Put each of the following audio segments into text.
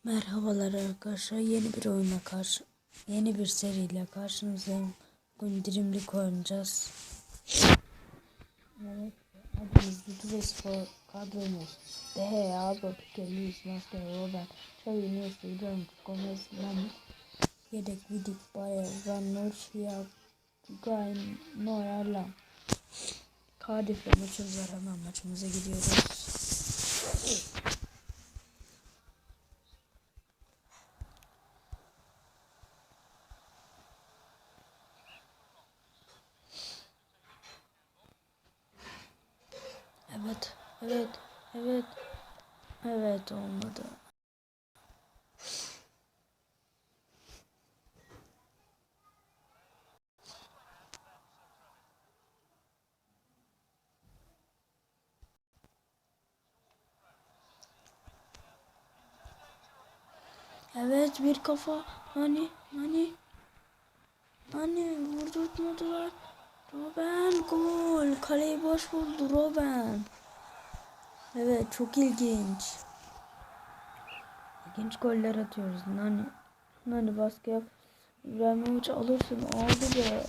Merhabalar arkadaşlar. Yeni bir seriyle karşınızdayım. Bugün dirimlik oynayacağız. Evet. Adımız Dudu ve Spor kadromuz. Dehe, Albert, Luis, Maske, Robert, Xavi, Iniesta, İbrahim, Gomez, Mami, Yedek, Vidic, Bayer, Van Nurşia, Gain, Neuer, Lam. Cardiff'le maçımız var. Hemen maçımıza gidiyoruz. Evet, evet, evet, evet olmadı. Evet bir kafa. Hani vurdurtmadılar. Robben gol. Kaleyi boş buldu Robben. Evet çok ilginç. İlginç goller atıyoruz. Nani baskı yap. İbrahimovic alırsın. Aldı be.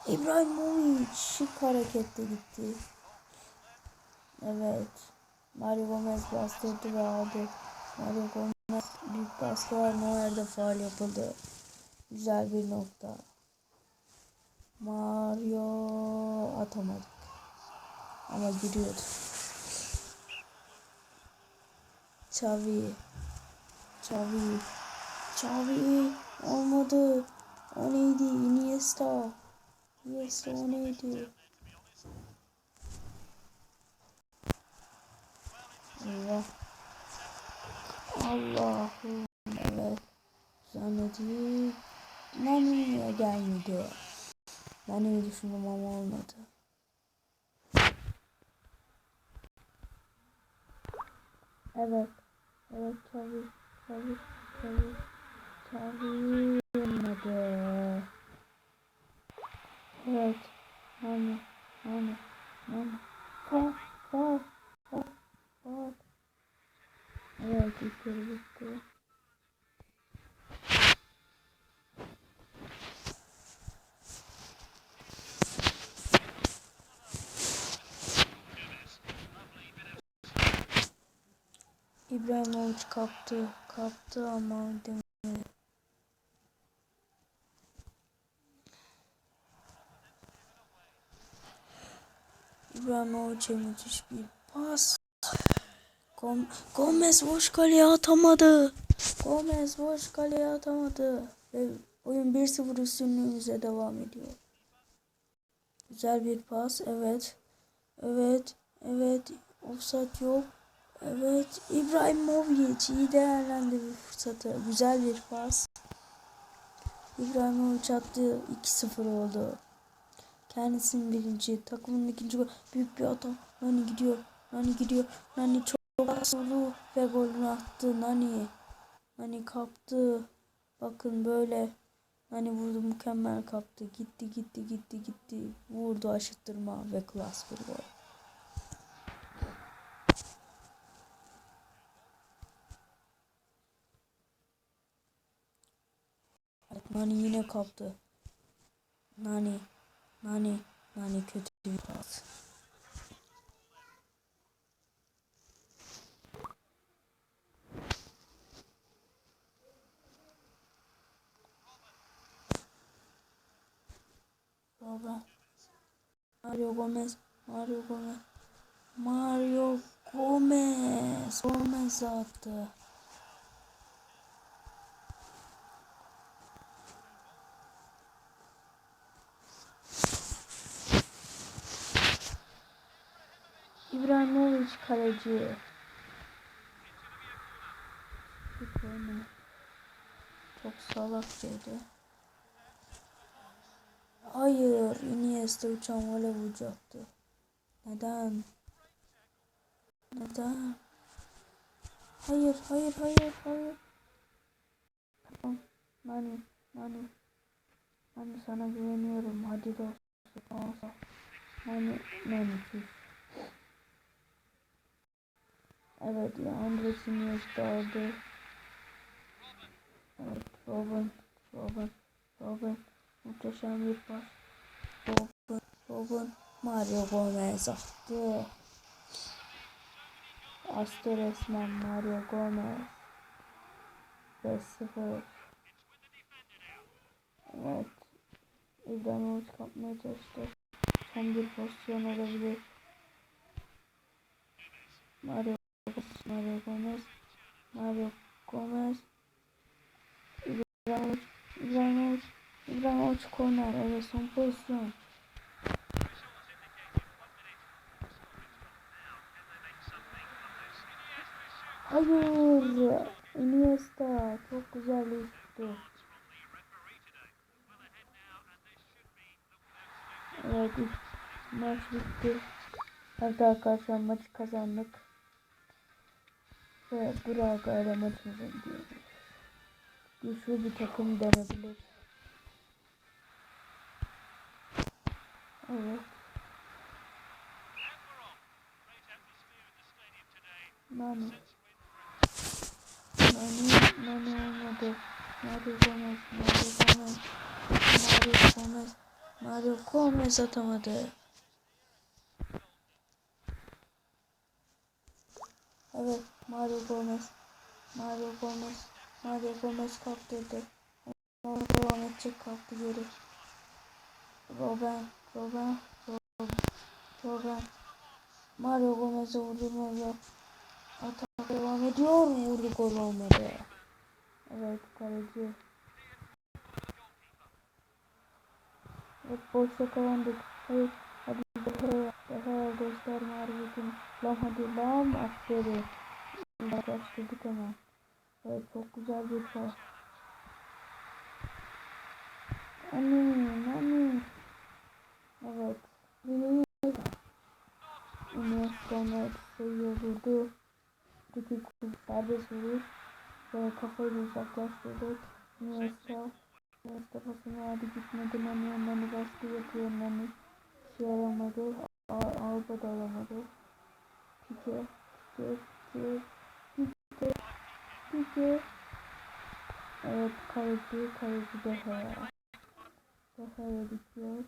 İbrahimovic şık hareketle gitti. Evet. Mario Gomez bastırdı ve aldı. Mario Gomez büyük baskı var. Neuer'de faul yapıldı. Güzel bir nokta. Mario atamadı. Ama giriyordu. Xavi olmadı. O neydi? Iniesta o neydi? Allah. Allah'ım. Evet. Zannediyor. Nani'ye gelmedi. Nani'yi düşündüm ama olmadı. Evet. Evet Xavi olmadı. Evet. Nani. Fa. Evet, içeri gitti. İbrahimovic kaptı ama demedi. İbrahimovic'e müthiş bir pas. Gomez boş kaleye atamadı. Ve oyun 1-0 üstünlüğümüze devam ediyor. Güzel bir pas. Evet. Offside yok. Evet. İbrahimovic iyi değerlendirdi fırsatı. Güzel bir pas. İbrahimovic attı. 2-0 oldu. Kendisinin birinci, takımın ikinci gol. Büyük bir hata. Nani gidiyor. Nani çok vurdu ve golünü attı. Nani kaptı. Bakın böyle. Nani vurdu, mükemmel kaptı. Gitti. Vurdu aşıttırma ve klas bir gol. Evet, Nani yine kaptı. Nani kötü bir pas. Robert. Mario Gomez attı. İbrahimovic kaleci. Çok salakçaydı. Hayır, Iniesta uçan vole vuracaktı. Neden? Hayır. Tamam. Nani sana güveniyorum. Hadi dostum. Nani. Evet, Andres Iniesta aldı. Evet, Robin. Muhteşem bir pas. Robin. Mario Gomez attı. Astı resmen Mario Gomez. 5-0. Evet. İbrahimovic kapmaya çalıştı. Son bir pozisyon olabilir. Mario Gomez. İbrahimovic korner. Evet, son pozisyon. Hayır. Iniesta çok güzel uçtu. Evet, maç bitti. Evet arkadaşlar, maçı kazandık. Ve Braga ile maçımızı gidiyoruz. Güçlü bir takım denebilir. Evet. Nani olmadı. Mario Gomez atamadı. Evet, Mario Gomez kaptırdı. Devam edecek, kalktı geri. Robben. Mario Gomez'e vurdurmadı. Atak devam ediyor. Vurdu, gol olmadı. Evet, kaleci. Evet, boşta kalandık. Hayır, hadi Deha gösterme hareketini. Hadi aferin. Uzaklaştırdık hemen. Evet, çok güzel bir pas. Nani. Evet. Iniesta sayıya vurdu. Peki serbest vuruş. Ve kafayı uzaklaştırdık. Iniesta pasını verdi, gitmedi. Nani baskı yapıyor. Nani şey alamadı. Alba da alamadı. Pike. Evet, kaleci Deha'ya dikiyor.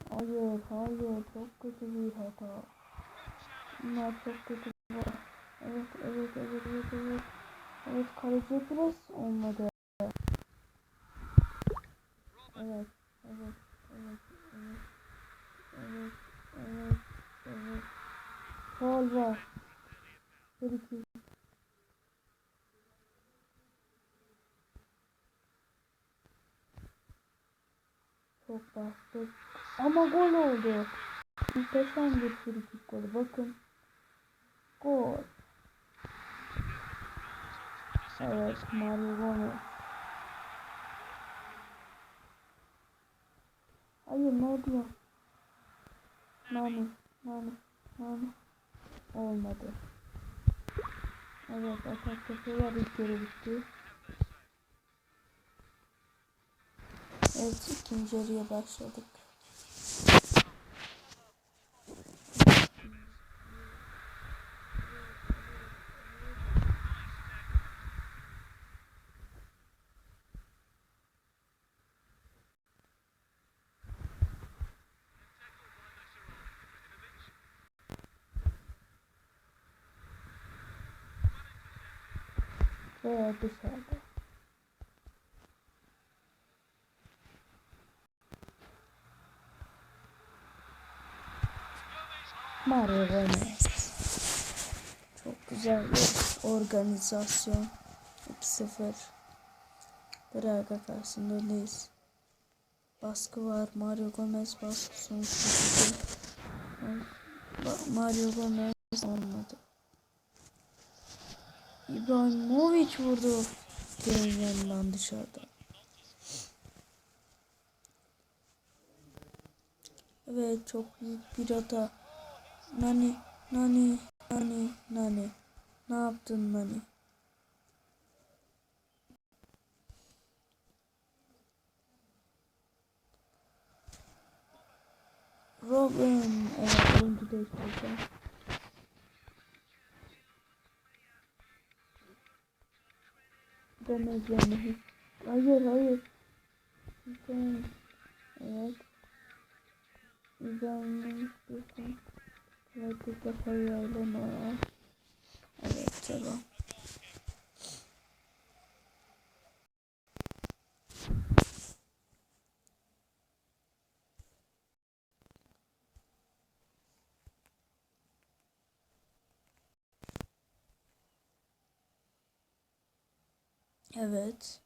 Hayır, çok kötü bir hata. Bunlar çok kötü. Evet. Evet, kaleci pres olmadı. Evet. Faul var. 1-2. Çok bastık. Ama gol oldu. Muhteşem bir frikik golü. Bakın. Gol. Evet, Mario Gomez. Hayır, ne oluyor? Nani. Olmadı. Evet, atak yapıyorlar. İlk yarı bitti. Evet, ikinci yarıya başladık. Ve dışarıda. Mario Gomez. Çok güzel bir organizasyon. 2-0. Braga karşısında öndeyiz. Baskı var. Mario Gomez baskı sonuçta. Mario Gomez olmadı. İbrahimovic vurdu. Direğin yanından dışarıda. Evet, çok büyük bir hata. Nani. Ne yaptın Nani? Robin. Evet, oyuncu değiştireceğim. Demeyeceğini. Hayır hayır. Sen, evet. İbrahim'in istiyorsan. Evet bir defa yaylama. Evet tamam. Evet.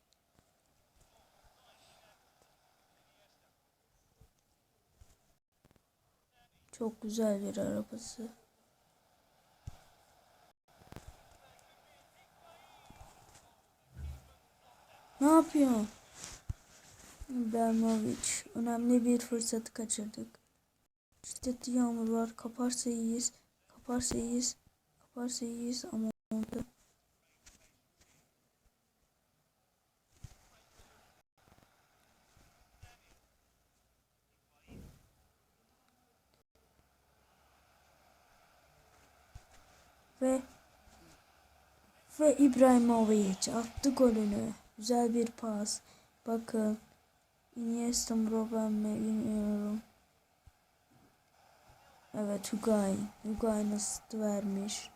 Çok güzel bir arabası. Ne yapıyorsun? İbrahimovic. Önemli bir fırsatı kaçırdık. Şiddetli yağmur var. Kaparsa iyiyiz. Kaparsa iyiyiz. Kaparsa iyiyiz ama oldu. Ve İbrahimovic attı golünü. Güzel bir pas. Bakın. Iniesta mı Robben mi bilmiyorum. Evet Higuain. Higuain asist vermiş.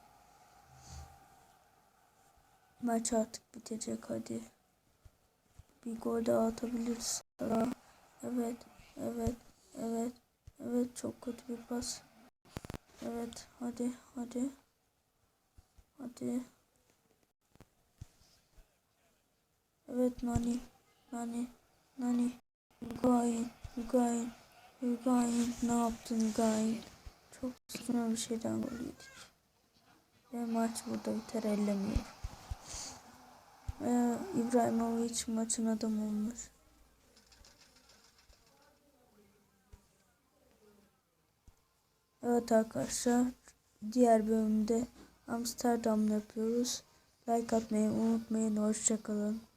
Maç artık bitecek hadi. Bir gol daha atabiliriz. Evet. Evet. Evet. Evet çok kötü bir pas. Evet hadi hadi. Hadi. Evet Nani. Nani. Nani. Higuain. Higuain. Higuain. Ne yaptın Higuain? Çok saçma bir şeyden gol yedik. Ve maç burada biter ellemiyor. İbrahimovic maçın adamı olmuş. Evet arkadaşlar. Diğer bölümde Amsterdam'da yapıyoruz. Like atmayı unutmayın. Hoşçakalın.